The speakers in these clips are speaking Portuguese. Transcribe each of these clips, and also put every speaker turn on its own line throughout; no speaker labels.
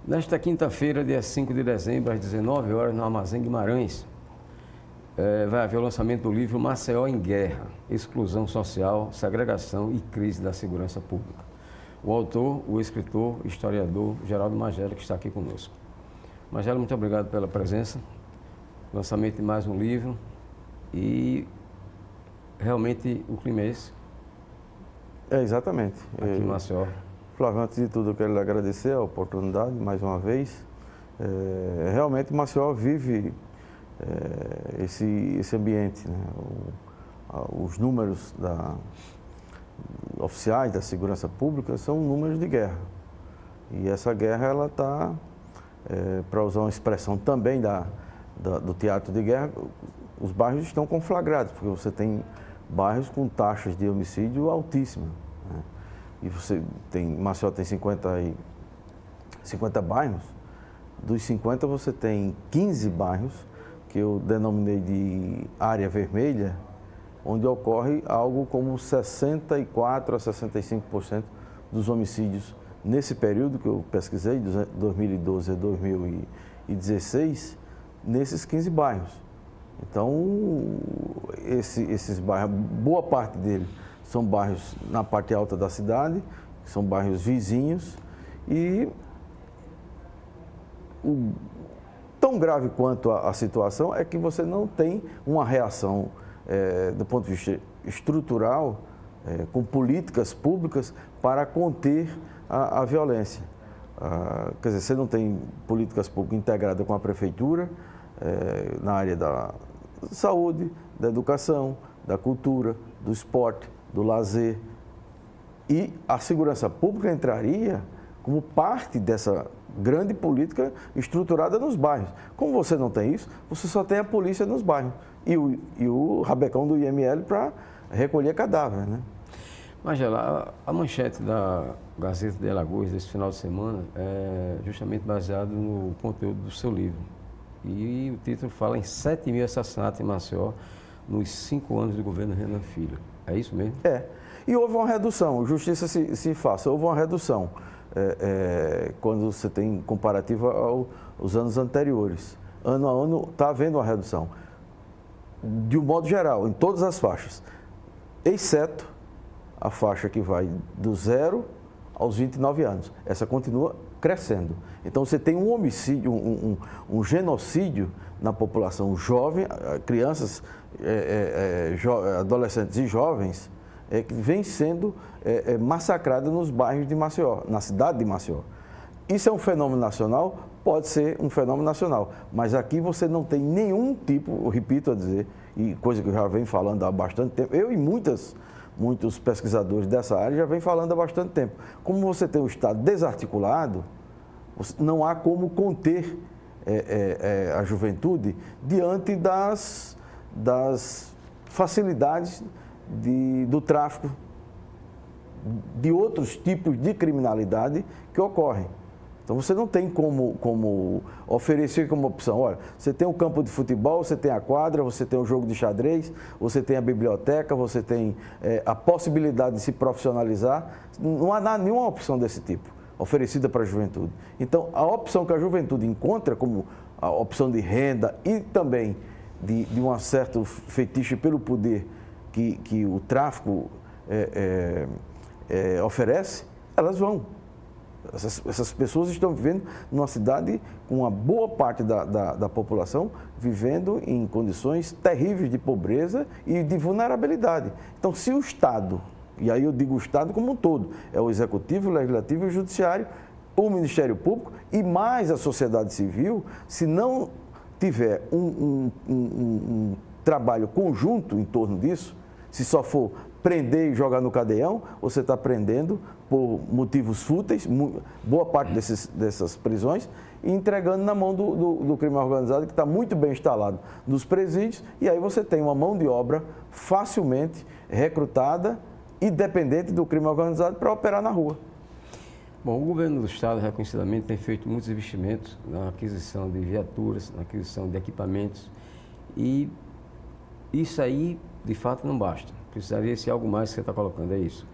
Nesta quinta-feira, dia 5 de dezembro, às 19 horas, no Armazém Guimarães, vai haver o lançamento do livro Maceió em Guerra, Exclusão Social, Segregação e Crise da Segurança Pública. O autor, o escritor, historiador Geraldo Magela, que está aqui conosco. Magela, muito obrigado pela presença, lançamento de mais um livro e realmente o clima é esse.
Exatamente.
Aqui em Maceió.
Flávio, antes de tudo eu quero lhe agradecer a oportunidade mais uma vez. Realmente Maceió vive esse ambiente, né? Os números oficiais da segurança pública são números de guerra. E essa guerra, ela está, para usar uma expressão também do teatro de guerra, os bairros estão conflagrados, porque você tem bairros com taxas de homicídio altíssimas, né? E Maceió tem 50 bairros, dos 50 você tem 15 bairros, que eu denominei de área vermelha, onde ocorre algo como 64% a 65% dos homicídios nesse período que eu pesquisei, de 2012 a 2016, nesses 15 bairros. Então, esses bairros, boa parte deles são bairros na parte alta da cidade, são bairros vizinhos e tão grave quanto a situação é que você não tem uma reação do ponto de vista estrutural, com políticas públicas para conter a violência. Quer dizer, você não tem políticas públicas integradas com a prefeitura, na área da saúde, da educação, da cultura, do esporte, do lazer. E a segurança pública entraria como parte dessa grande política estruturada nos bairros. Como você não tem isso, você só tem a polícia nos bairros e o rabecão do IML para recolher cadáver, né?
Magela, a manchete da Gazeta de Alagoas desse final de semana é justamente baseado no conteúdo do seu livro. E o título fala em 7.000 assassinatos em Maceió nos 5 anos do governo Renan Filho. É isso mesmo?
E houve uma redução, justiça se faça, houve uma redução quando você tem comparativa aos anos anteriores. Ano a ano está havendo uma redução, de um modo geral, em todas as faixas, exceto a faixa que vai do 0 aos 29 anos. Essa continua crescendo. Então você tem um homicídio, um genocídio na população jovem, crianças, adolescentes e jovens, que vem sendo massacrada nos bairros de Maceió, na cidade de Maceió. Isso é um fenômeno nacional? Pode ser um fenômeno nacional, mas aqui você não tem nenhum tipo, eu repito a dizer, e coisa que eu já venho falando há bastante tempo, eu e muitos pesquisadores dessa área já vêm falando há bastante tempo. Como você tem o Estado desarticulado, não há como conter a juventude diante das facilidades do tráfico, de outros tipos de criminalidade que ocorrem. Então você não tem como oferecer como opção. Olha, você tem um campo de futebol, você tem a quadra, você tem o jogo de xadrez, você tem a biblioteca, você tem a possibilidade de se profissionalizar. Não há nenhuma opção desse tipo oferecida para a juventude. Então a opção que a juventude encontra como a opção de renda e também de um certo fetiche pelo poder que o tráfico oferece, elas vão. Essas pessoas estão vivendo numa cidade com uma boa parte da população vivendo em condições terríveis de pobreza e de vulnerabilidade. Então, se o Estado, e aí eu digo o Estado como um todo, é o Executivo, o Legislativo e o Judiciário, o Ministério Público e mais a sociedade civil, se não tiver um trabalho conjunto em torno disso, se só for prender e jogar no cadeião, você está prendendo por motivos fúteis, boa parte dessas prisões, e entregando na mão do crime organizado, que está muito bem instalado nos presídios, e aí você tem uma mão de obra facilmente recrutada e dependente do crime organizado para operar na rua.
Bom, o governo do Estado, reconhecidamente, tem feito muitos investimentos na aquisição de viaturas, na aquisição de equipamentos, e isso aí, de fato, não basta. Precisaria ser algo mais que você está colocando, é isso?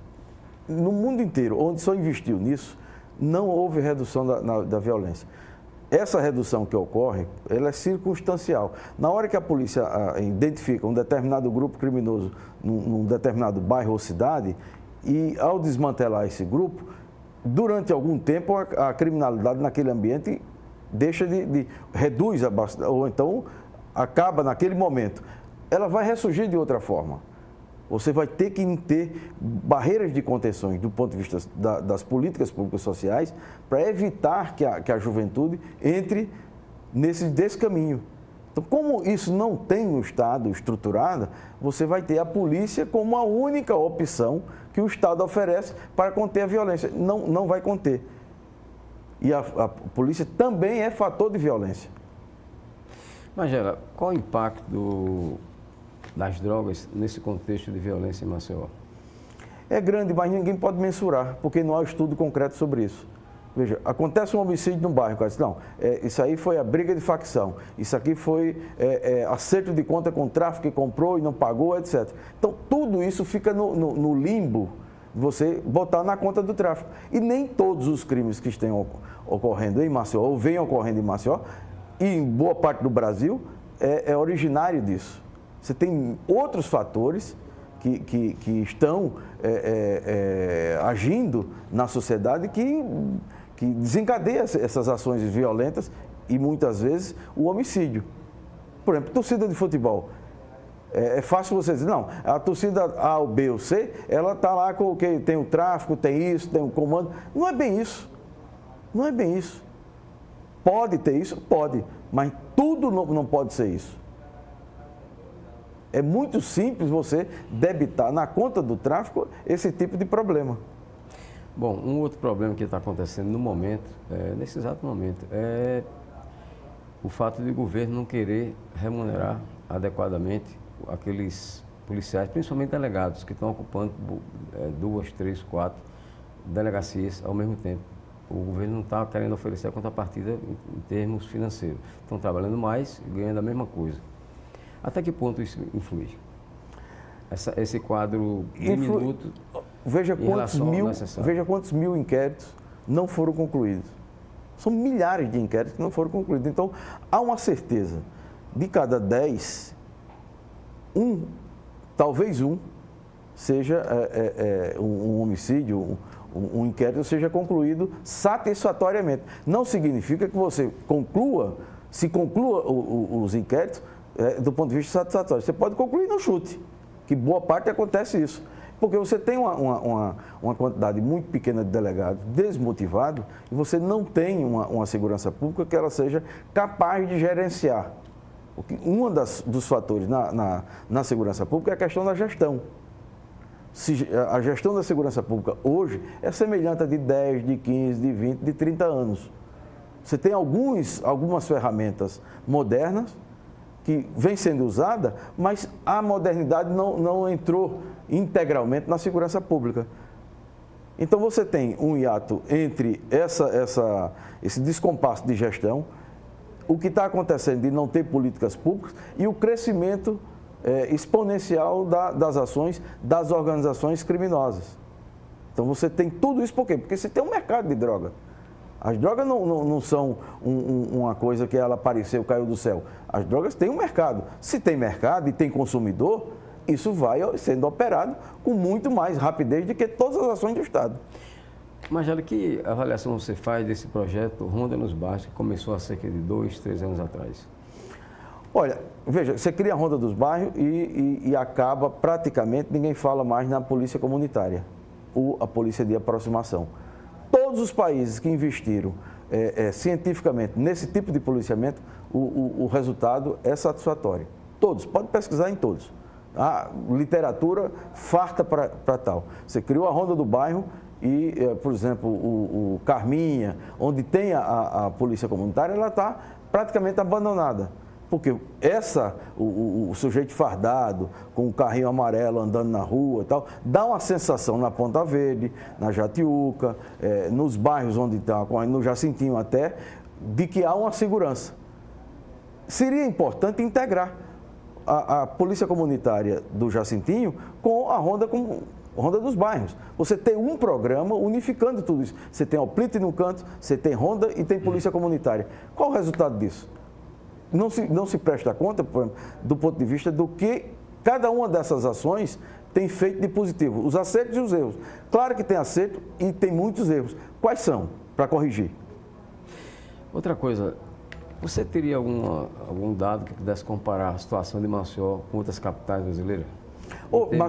No mundo inteiro, onde só investiu nisso, não houve redução da violência. Essa redução que ocorre, ela é circunstancial. Na hora que a polícia identifica um determinado grupo criminoso num determinado bairro ou cidade, e ao desmantelar esse grupo, durante algum tempo a criminalidade naquele ambiente deixa reduz, ou então acaba naquele momento. Ela vai ressurgir de outra forma. Você vai ter que ter barreiras de contenções do ponto de vista das políticas públicas sociais para evitar que a juventude entre desse caminho. Então, como isso não tem um Estado estruturado, você vai ter a polícia como a única opção que o Estado oferece para conter a violência. Não vai conter. E a polícia também é fator de violência.
Magela, qual o impacto das drogas nesse contexto de violência em Maceió?
É grande, mas ninguém pode mensurar, porque não há estudo concreto sobre isso. Veja, acontece um homicídio no bairro, cara, não, isso aí foi a briga de facção, isso aqui foi acerto de conta com o tráfico que comprou e não pagou, etc. Então, tudo isso fica no limbo de você botar na conta do tráfico. E nem todos os crimes que estão ocorrendo em Maceió, ou vêm ocorrendo em Maceió, e em boa parte do Brasil, é originário disso. Você tem outros fatores que estão agindo na sociedade que desencadeiam essas ações violentas e, muitas vezes, o homicídio. Por exemplo, torcida de futebol. É fácil você dizer, não, a torcida A, ou B ou C, ela está lá com o que tem o tráfico, tem isso, tem o comando. Não é bem isso. Não é bem isso. Pode ter isso? Pode. Mas tudo não pode ser isso. É muito simples você debitar na conta do tráfico esse tipo de problema.
Bom, um outro problema que está acontecendo no momento, nesse exato momento, é o fato de o governo não querer remunerar adequadamente aqueles policiais, principalmente delegados, que estão ocupando 2, 3, 4 delegacias ao mesmo tempo. O governo não está querendo oferecer a contrapartida em termos financeiros. Estão trabalhando mais e ganhando a mesma coisa. Até que ponto isso influi? Esse quadro diminuto
veja quantos mil inquéritos não foram concluídos. São milhares de inquéritos que não foram concluídos. Então, há uma certeza. De cada 10, talvez um, seja um homicídio, um inquérito seja concluído satisfatoriamente. Não significa que você se conclua os inquéritos do ponto de vista satisfatório. Você pode concluir no chute, que boa parte acontece isso. Porque você tem uma quantidade muito pequena de delegados desmotivados e você não tem uma segurança pública que ela seja capaz de gerenciar. Dos fatores na segurança pública é a questão da gestão. A gestão da segurança pública hoje é semelhante a de 10, de 15, de 20, de 30 anos. Você tem algumas ferramentas modernas que vem sendo usada, mas a modernidade não entrou integralmente na segurança pública. Então você tem um hiato entre esse descompasso de gestão, o que está acontecendo de não ter políticas públicas e o crescimento exponencial das ações das organizações criminosas. Então você tem tudo isso por quê? Porque você tem um mercado de droga. As drogas não são uma coisa que ela apareceu, caiu do céu. As drogas têm um mercado. Se tem mercado e tem consumidor, isso vai sendo operado com muito mais rapidez do que todas as ações do Estado.
Magela, que avaliação você faz desse projeto Ronda nos Bairros, que começou há cerca de 2, 3 anos atrás?
Olha, veja, você cria a Ronda dos Bairros e acaba praticamente, ninguém fala mais na polícia comunitária, ou a polícia de aproximação. Todos os países que investiram cientificamente nesse tipo de policiamento, o resultado é satisfatório. Todos, pode pesquisar em todos. A literatura farta para tal. Você criou a Ronda do Bairro e, por exemplo, o Carminha, onde tem a polícia comunitária, ela está praticamente abandonada. Porque o sujeito fardado, com o carrinho amarelo andando na rua e tal, dá uma sensação na Ponta Verde, na Jatiuca, nos bairros onde está, no Jacintinho até, de que há uma segurança. Seria importante integrar a polícia comunitária do Jacintinho com a Ronda Ronda dos bairros. Você tem um programa unificando tudo isso. Você tem Alplite num canto, você tem ronda e tem polícia comunitária. Qual o resultado disso? Não se presta conta, por exemplo, do ponto de vista do que cada uma dessas ações tem feito de positivo. Os acertos e os erros. Claro que tem acerto e tem muitos erros. Quais são, para corrigir?
Outra coisa, você teria algum dado que pudesse comparar a situação de Maceió com outras capitais brasileiras?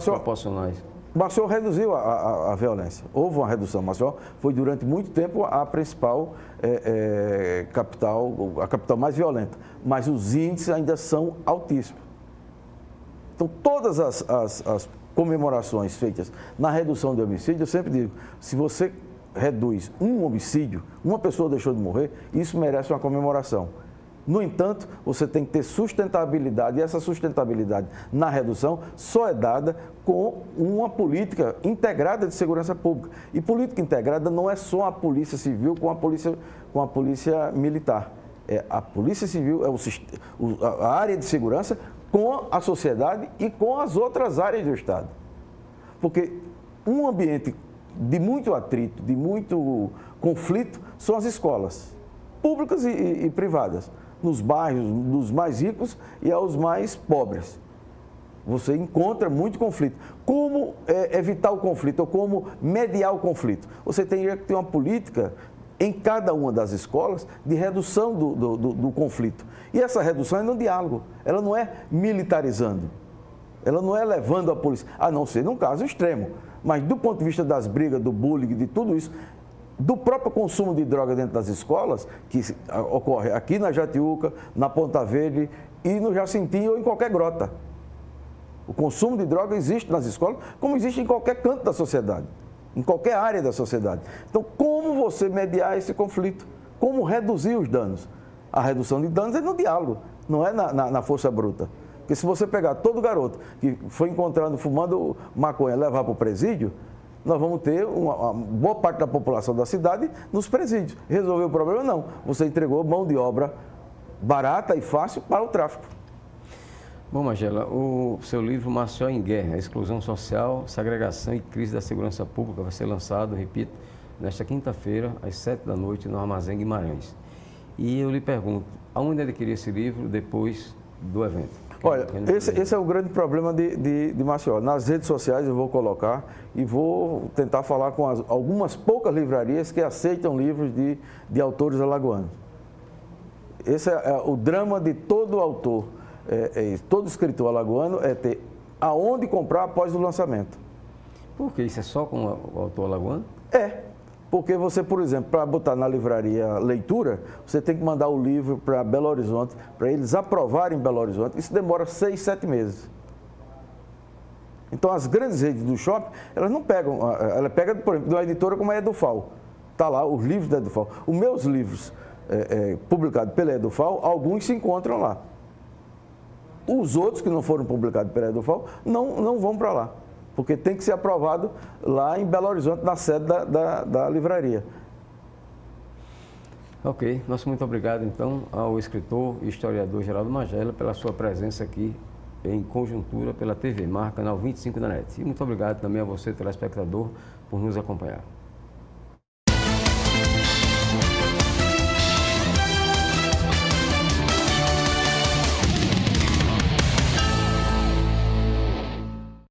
Proporcionais.
Maceió reduziu a violência. Houve uma redução. Maceió foi durante muito tempo a principal capital, a capital mais violenta. Mas os índices ainda são altíssimos. Então, todas as comemorações feitas na redução de homicídio, eu sempre digo, se você reduz um homicídio, uma pessoa deixou de morrer, isso merece uma comemoração. No entanto, você tem que ter sustentabilidade, e essa sustentabilidade na redução só é dada com uma política integrada de segurança pública. E política integrada não é só a polícia civil com a polícia militar. A polícia civil é a área de segurança com a sociedade e com as outras áreas do Estado. Porque um ambiente de muito atrito, de muito conflito, são as escolas, públicas e privadas, nos bairros dos mais ricos e aos mais pobres. Você encontra muito conflito. Como evitar o conflito ou como mediar o conflito? Você teria que ter uma política em cada uma das escolas de redução do conflito. E essa redução é no diálogo, ela não é militarizando, ela não é levando a polícia, a não ser num caso extremo. Mas do ponto de vista das brigas, do bullying, de tudo isso, do próprio consumo de droga dentro das escolas, que ocorre aqui na Jatiuca, na Ponta Verde e no Jacintinho ou em qualquer grota. O consumo de droga existe nas escolas, como existe em qualquer canto da sociedade, em qualquer área da sociedade. Então, como você mediar esse conflito? Como reduzir os danos? A redução de danos é no diálogo, não é na força bruta. Porque se você pegar todo garoto que foi encontrado fumando maconha e levar para o presídio, nós vamos ter uma boa parte da população da cidade nos presídios. Resolveu o problema? Não. Você entregou mão de obra barata e fácil para o tráfico.
Bom, Magela, o seu livro Maceió em Guerra, Exclusão Social, Segregação e Crise da Segurança Pública vai ser lançado, repito, nesta quinta-feira, às 7 da noite, no Armazém Guimarães. E eu lhe pergunto, aonde adquirir esse livro depois do evento?
Olha, esse é o grande problema de Maceió. Nas redes sociais eu vou colocar e vou tentar falar com algumas poucas livrarias que aceitam livros de autores alagoanos. Esse é o drama de todo autor, todo escritor alagoano, é ter aonde comprar após o lançamento.
Por que? Isso é só com o autor alagoano?
Porque você, por exemplo, para botar na livraria leitura, você tem que mandar o livro para Belo Horizonte, para eles aprovarem em Belo Horizonte. Isso demora 6, 7 meses. Então, as grandes redes do shopping, elas não pegam, ela pega, por exemplo, de uma editora como a Edufal. Está lá os livros da Edufal. Os meus livros publicados pela Edufal, alguns se encontram lá. Os outros que não foram publicados pela Edufal não vão para lá. Porque tem que ser aprovado lá em Belo Horizonte, na sede da livraria.
Ok, nosso muito obrigado então ao escritor e historiador Geraldo Magela pela sua presença aqui em Conjuntura pela TV Mar, canal 25 da NET. E muito obrigado também a você, telespectador, por nos acompanhar.